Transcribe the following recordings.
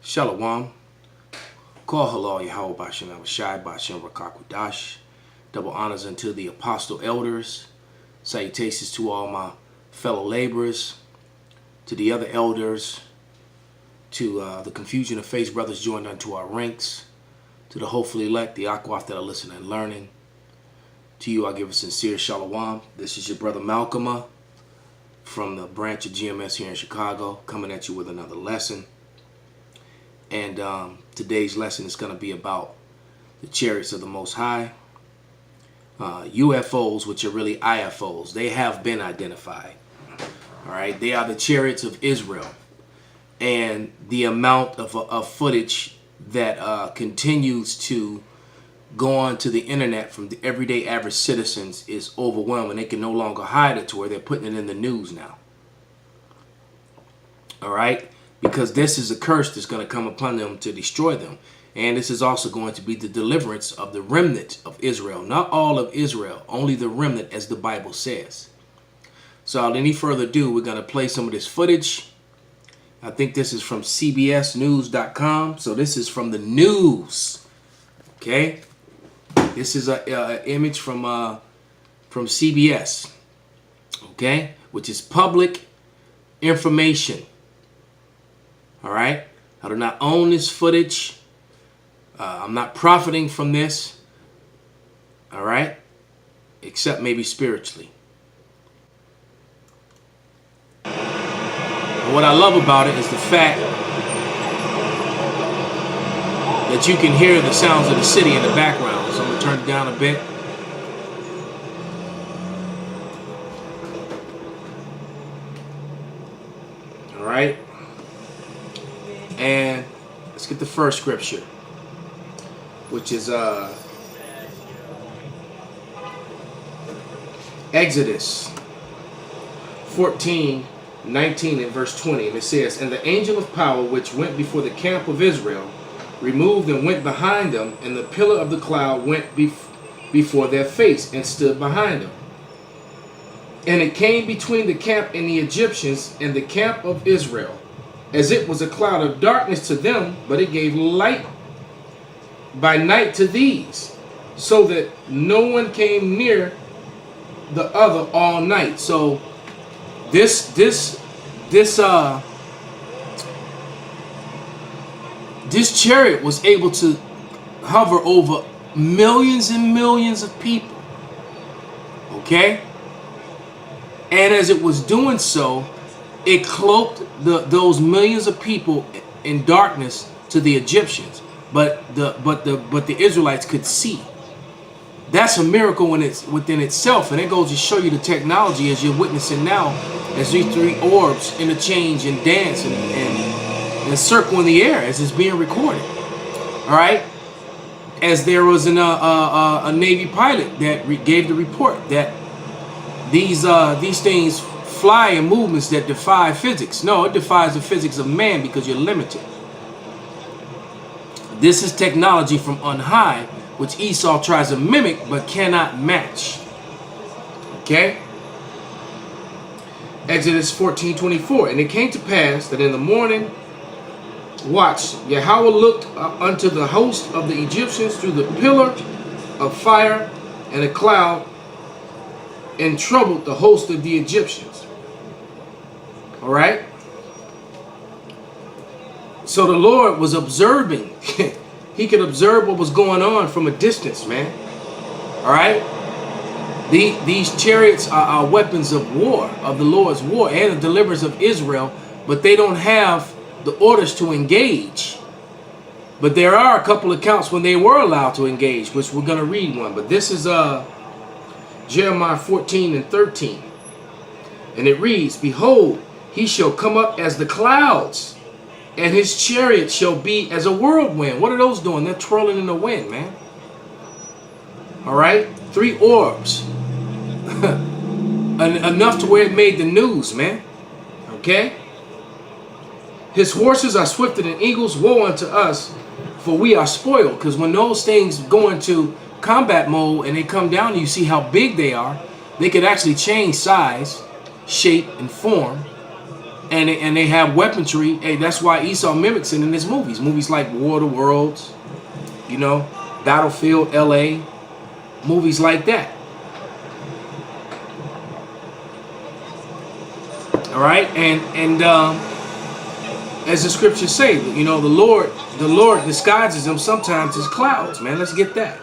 Shalom. Call halal Yahweh Bashem Abishai Bashem Rakakudash. Double honors unto the apostle elders. Salutations to all my fellow laborers, to the other elders, to the confusion of faith brothers joined unto our ranks, to the hopefully elect, the Akwaf that are listening and learning. To you I give a sincere shalom. This is your brother Malcolm from the branch of GMS here in Chicago, coming at you with another lesson. And today's lesson is going to be about the chariots of the Most High. UFOs, which are really IFOs, they have been identified. All right, they are the chariots of Israel. And the amount of footage that continues to go on to the internet from the everyday average citizens is overwhelming. They can no longer hide it to where they're putting it in the news now. All right. Because this is a curse that's going to come upon them to destroy them. And this is also going to be the deliverance of the remnant of Israel. Not all of Israel, only the remnant, as the Bible says. So without any further ado, we're going to play some of this footage. I think this is from cbsnews.com. So this is from the news. Okay. This is an image from CBS. Okay. Which is public information. All right, I do not own this footage. I'm not profiting from this. All right, except maybe spiritually. And what I love about it is the fact that you can hear the sounds of the city in the background. So I'm gonna turn it down a bit. All right. And let's get the first scripture, which is Exodus 14:19 and verse 20. And it says, "And the angel of power which went before the camp of Israel removed and went behind them, and the pillar of the cloud went before their face and stood behind them. And it came between the camp and the Egyptians and the camp of Israel, as it was a cloud of darkness to them, but it gave light by night to these, so that no one came near the other all night." So this chariot was able to hover over millions and millions of people. Okay? And as it was doing so, it cloaked those millions of people in darkness to the Egyptians, but the Israelites could see. That's a miracle when it's within itself, and it goes to show you the technology as you're witnessing now, as these three orbs interchange and dance and circle in the air as it's being recorded. All right, as there was a Navy pilot that gave the report that these things fly in movements that defy physics. No, it defies the physics of man because you're limited. This is technology from on high, which Esau tries to mimic but cannot match. Okay? Exodus 14:24. "And it came to pass that in the morning watch, Yahweh looked unto the host of the Egyptians through the pillar of fire and a cloud, and troubled the host of the Egyptians." All right. So the Lord was observing. He could observe what was going on from a distance, man. All right. These chariots are weapons of war, of the Lord's war and the deliverance of Israel, but they don't have the orders to engage. But there are a couple accounts when they were allowed to engage, which we're going to read one. But this is Jeremiah 14:13. And it reads, "Behold, he shall come up as the clouds, and his chariot shall be as a whirlwind." What are those doing? They're twirling in the wind, man. All right? Three orbs. Enough to where it made the news, man. Okay? "His horses are swifter than eagles. Woe unto us, for we are spoiled." Because when those things go into combat mode and they come down and you see how big they are, they could actually change size, shape, and form. and they have weaponry. Hey, that's why Esau mimics it in his movies. Movies like War of the Worlds, you know, Battlefield LA, movies like that. All right, and as the scriptures say, you know, the Lord disguises them sometimes as clouds. Man, let's get that.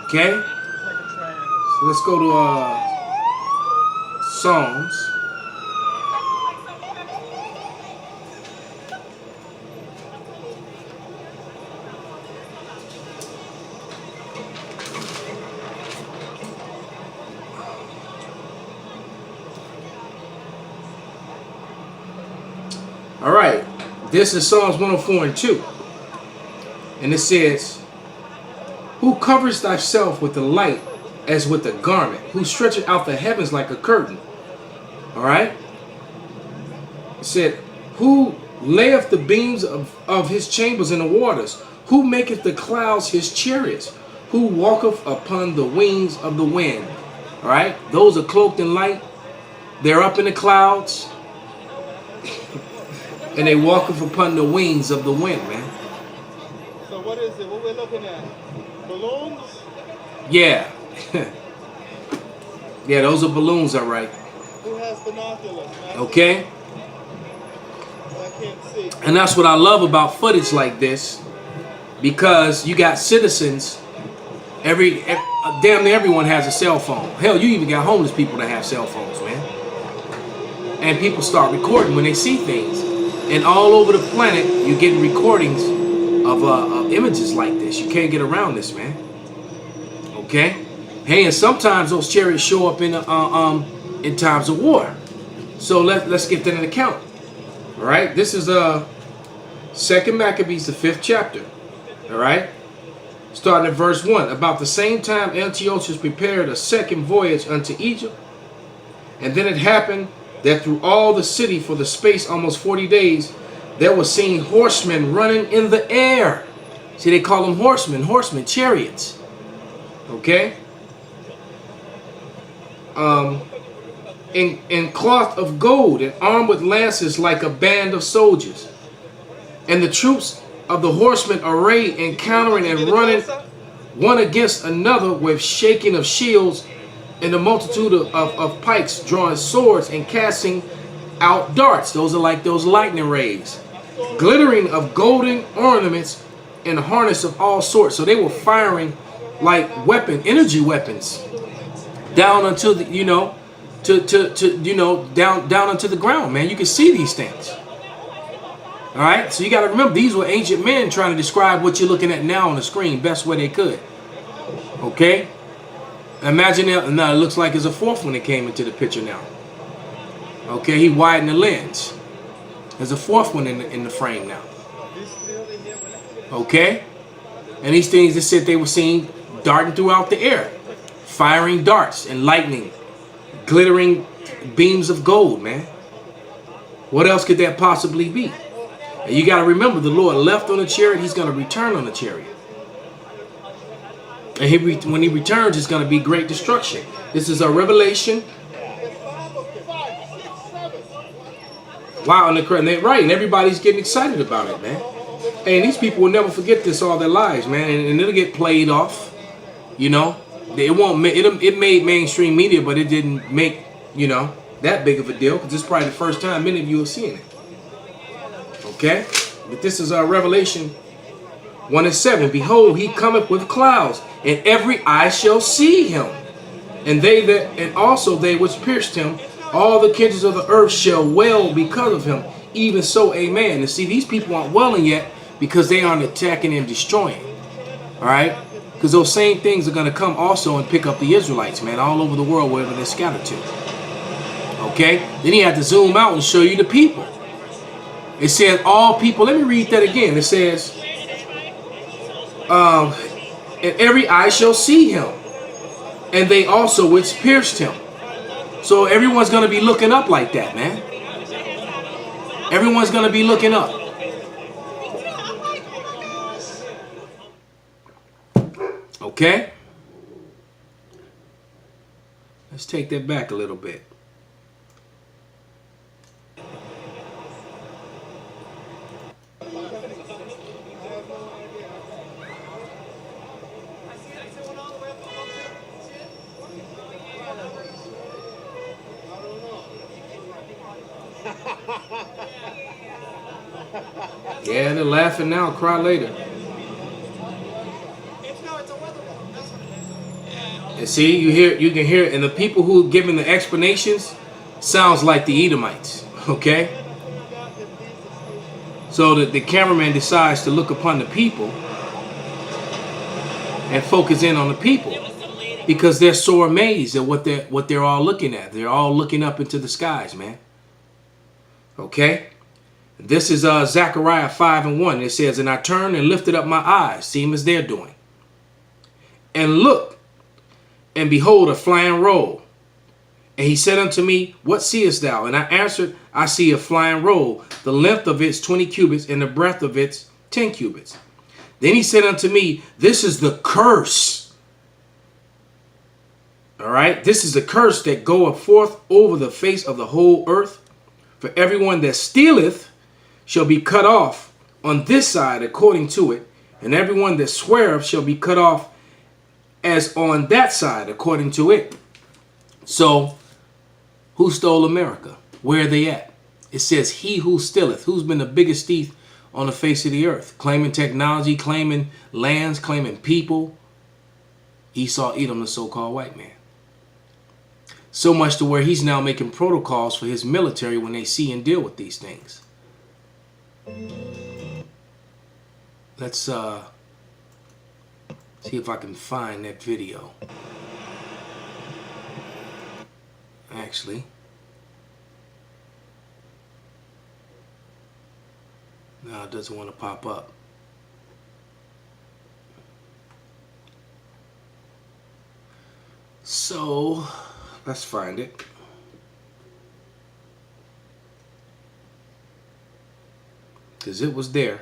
Okay, so let's go to Psalms. All right, this is Psalms 104 and 2. And it says, who covers thyself with the light as with a garment, who stretcheth out the heavens like a curtain. All right. It said, who layeth the beams of his chambers in the waters, who maketh the clouds his chariots, who walketh upon the wings of the wind. All right. Those are cloaked in light. They're up in the clouds. And they walketh upon the wings of the wind, man. So what is it? What we're looking at? Balloons? Yeah. Yeah, those are balloons, all right. Who has binoculars? Okay. I can't see. And that's what I love about footage like this, because you got citizens. Damn near everyone has a cell phone. Hell, you even got homeless people that have cell phones, man. And people start recording when they see things. And all over the planet, you're getting recordings of images like this. You can't get around this, man. Okay? Hey, and sometimes those chariots show up in times of war. So let's get that into account. All right? This is 2 Maccabees, the 5th chapter. All right? Starting at verse 1. About the same time, Antiochus prepared a second voyage unto Egypt. And then it happened that through all the city for the space almost 40 days, there was seen horsemen running in the air. See, they call them horsemen, chariots. Okay? In cloth of gold and armed with lances like a band of soldiers. And the troops of the horsemen arrayed, encountering and running one against another with shaking of shields, and the multitude of pikes, drawing swords and casting out darts. Those are like those lightning rays. Glittering of golden ornaments and harness of all sorts. So they were firing like energy weapons down unto the, you know, down onto the ground, man. You can see these things. All right. So you got to remember, these were ancient men trying to describe what you're looking at now on the screen best way they could. Okay. Imagine that. Now it looks like there's a fourth one that came into the picture now. Okay, he widened the lens. There's a fourth one in the frame now. Okay, and these things that said they were seen darting throughout the air, firing darts and lightning, glittering beams of gold, man. What else could that possibly be? And you got to remember, the Lord left on a chariot. He's going to return on a chariot. And when he returns, it's going to be great destruction. This is a Revelation. Wow, and everybody's getting excited about it, man. And these people will never forget this all their lives, man. And it'll get played off, you know. It made mainstream media, but it didn't make, you know, that big of a deal, because this is probably the first time many of you are seeing it. Okay, but this is our Revelation 1:7. Behold, he cometh with clouds, and every eye shall see him, and also they which pierced him. All the kindreds of the earth shall wail because of him. Even so, amen. And see, these people aren't wailing yet because they aren't attacking and destroying. All right, because those same things are going to come also and pick up the Israelites, man, all over the world, wherever they're scattered to. Okay, then he had to zoom out and show you the people. It says all people. Let me read that again. It says, and every eye shall see him, and they also which pierced him. So everyone's going to be looking up like that, man. Everyone's going to be looking up. Okay? Let's take that back a little bit. Yeah, they're laughing now, cry later. And see, you can hear it, and the people who giving the explanations sounds like the Edomites. Okay, so the cameraman decides to look upon the people and focus in on the people because they're so amazed at what they're all looking at. They're all looking up into the skies, man. Okay, this is Zechariah 5:1. It says, "And I turned and lifted up my eyes, same as they're doing, and looked, and behold, a flying roll. And he said unto me, What seest thou? And I answered, I see a flying roll. The length of it 20 cubits, and the breadth of it 10 cubits. Then he said unto me, This is the curse. All right, this is the curse that goeth forth over the face of the whole earth. For everyone that stealeth shall be cut off on this side according to it, and everyone that sweareth shall be cut off as on that side according to it." So, who stole America? Where are they at? It says, "He who stealeth." Who's been the biggest thief on the face of the earth? Claiming technology, claiming lands, claiming people. Esau, Edom, the so-called white man. So much to where he's now making protocols for his military when they see and deal with these things. Let's see if I can find that video. Actually, no, it doesn't want to pop up. So let's find it. Because it was there.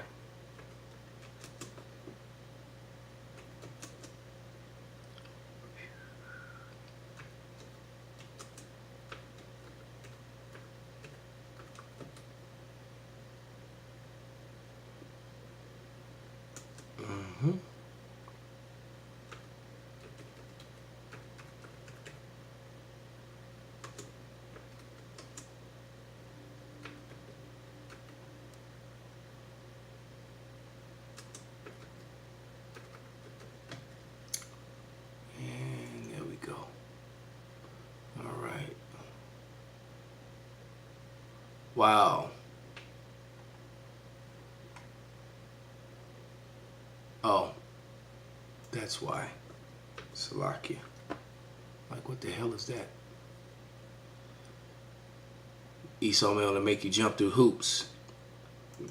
And there we go. All right. Wow. Oh, that's why. Salakia. Like, what the hell is that? Esau mail to make you jump through hoops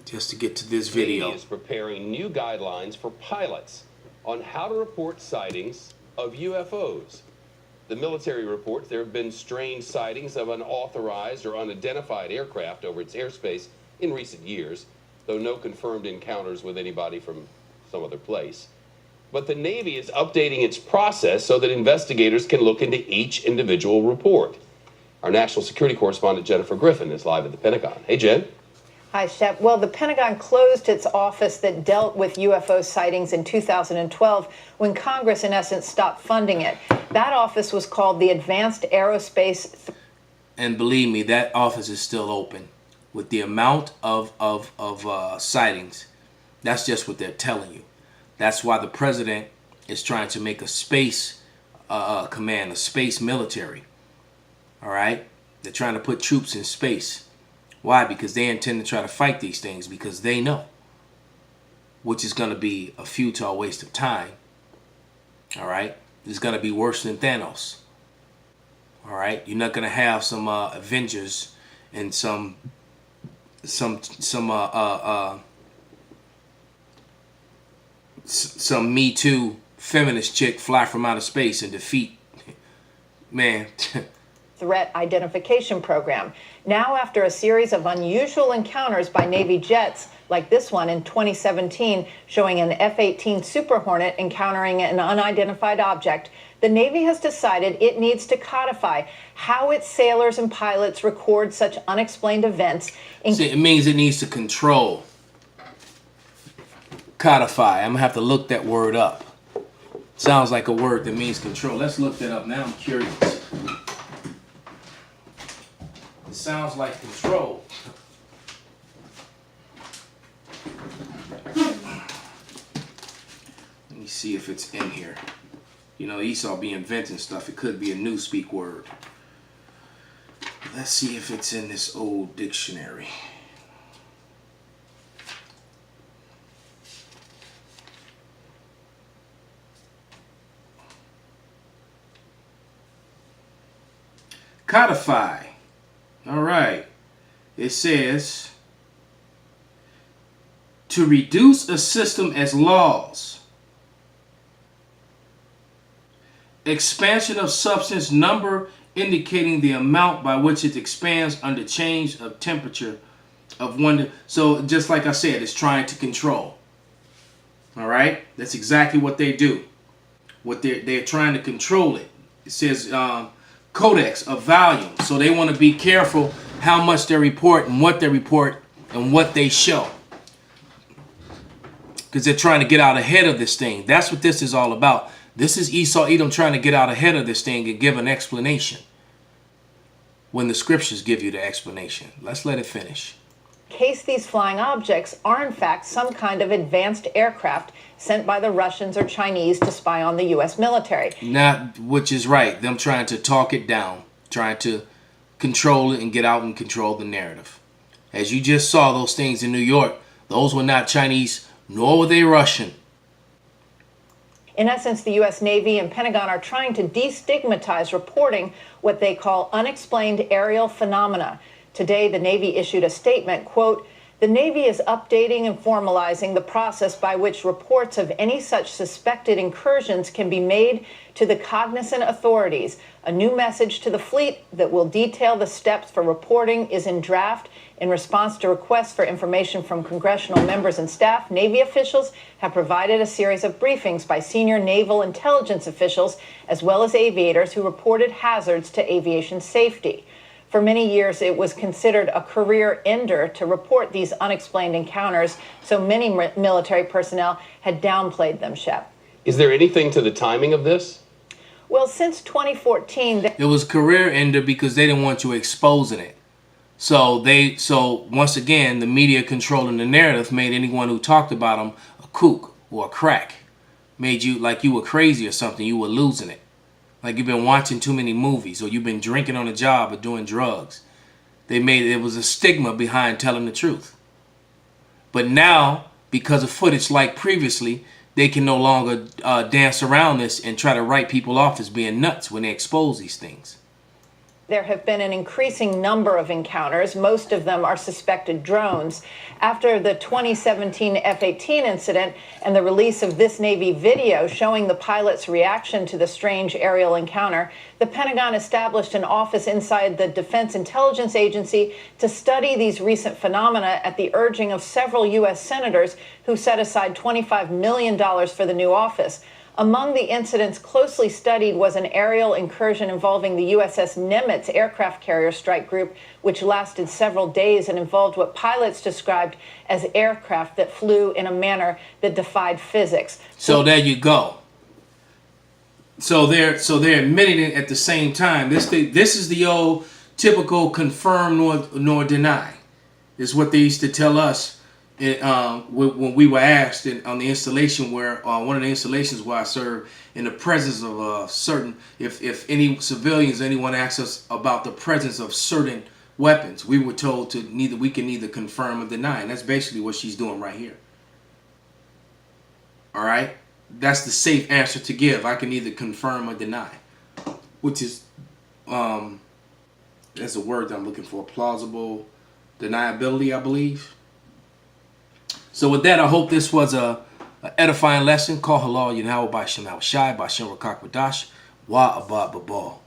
just to get to this video. Navy is preparing new guidelines for pilots on how to report sightings of UFOs. The military reports there have been strange sightings of unauthorized or unidentified aircraft over its airspace in recent years, though no confirmed encounters with anybody from some other place. But the Navy is updating its process so that investigators can look into each individual report. Our national security correspondent Jennifer Griffin is live at the Pentagon. Hey, Jen. Hi, Shep. Well, the Pentagon closed its office that dealt with UFO sightings in 2012 when Congress, in essence, stopped funding it. That office was called the Advanced Aerospace. And believe me, that office is still open. With the amount of sightings, that's just what they're telling you. That's why the president is trying to make a space command, a space military. All right? They're trying to put troops in space. Why? Because they intend to try to fight these things because they know, which is going to be a futile waste of time. All right? It's going to be worse than Thanos. All right? You're not going to have some Avengers and some Me Too feminist chick fly from outer space and defeat, man. Threat identification program. Now, after a series of unusual encounters by Navy jets, like this one in 2017, showing an F-18 Super Hornet encountering an unidentified object, the Navy has decided it needs to codify how its sailors and pilots record such unexplained events. See, it means it needs to control. Codify. I'm going to have to look that word up. Sounds like a word that means control. Let's look that up now. I'm curious. Let's sounds like control. Let me see if it's in here. You know, Esau be inventing stuff. It could be a newspeak word. Let's see if it's in this old dictionary. Codify. All right. It says to reduce a system as laws. Expansion of substance, number indicating the amount by which it expands under change of temperature of one. So just like I said, it's trying to control. All right. That's exactly what they do. What they're trying to control it. It says codex of volume. So they want to be careful how much they report and what they report and what they show. Because they're trying to get out ahead of this thing. That's what this is all about. This is Esau Edom trying to get out ahead of this thing and give an explanation when the scriptures give you the explanation. Let's let it finish. In case these flying objects are in fact some kind of advanced aircraft sent by the Russians or Chinese to spy on the U.S. military. Not, which is right. Them trying to talk it down, trying to control it and get out and control the narrative. As you just saw those things in New York, those were not Chinese, nor were they Russian. In essence, the U.S. Navy and Pentagon are trying to destigmatize reporting what they call unexplained aerial phenomena. Today, the Navy issued a statement, quote, "The Navy is updating and formalizing the process by which reports of any such suspected incursions can be made to the cognizant authorities. A new message to the fleet that will detail the steps for reporting is in draft. In response to requests for information from congressional members and staff, Navy officials have provided a series of briefings by senior naval intelligence officials as well as aviators who reported hazards to aviation safety." For many years, it was considered a career ender to report these unexplained encounters, so many military personnel had downplayed them, Shep. Is there anything to the timing of this? Well, since 2014... It was career ender because they didn't want you exposing it. So once again, the media controlling the narrative made anyone who talked about them a kook or a crack. Made you like you were crazy or something. You were losing it. Like you've been watching too many movies or you've been drinking on the job or doing drugs. It was a stigma behind telling the truth. But now, because of footage like previously, they can no longer dance around this and try to write people off as being nuts when they expose these things. There have been an increasing number of encounters. Most of them are suspected drones. After the 2017 F-18 incident and the release of this Navy video showing the pilot's reaction to the strange aerial encounter, the Pentagon established an office inside the Defense Intelligence Agency to study these recent phenomena at the urging of several U.S. senators who set aside $25 million for the new office. Among the incidents closely studied was an aerial incursion involving the USS Nimitz aircraft carrier strike group, which lasted several days and involved what pilots described as aircraft that flew in a manner that defied physics. So there you go. So they're admitting it at the same time. This is the old typical confirm nor deny. This is what they used to tell us. When we were asked on the installation where one of the installations where I served, in the presence of certain, if any civilians, anyone asked us about the presence of certain weapons, we were told to we can neither confirm or deny, and that's basically what she's doing right here. All right, that's the safe answer to give. I can neither confirm or deny, which is that's a word that I'm looking for, plausible deniability, I believe. So with that, I hope this was a edifying lesson. Call halal, Yahweh by Shem Shai, by Shem Rakak Wadash, Wa Abba Babal.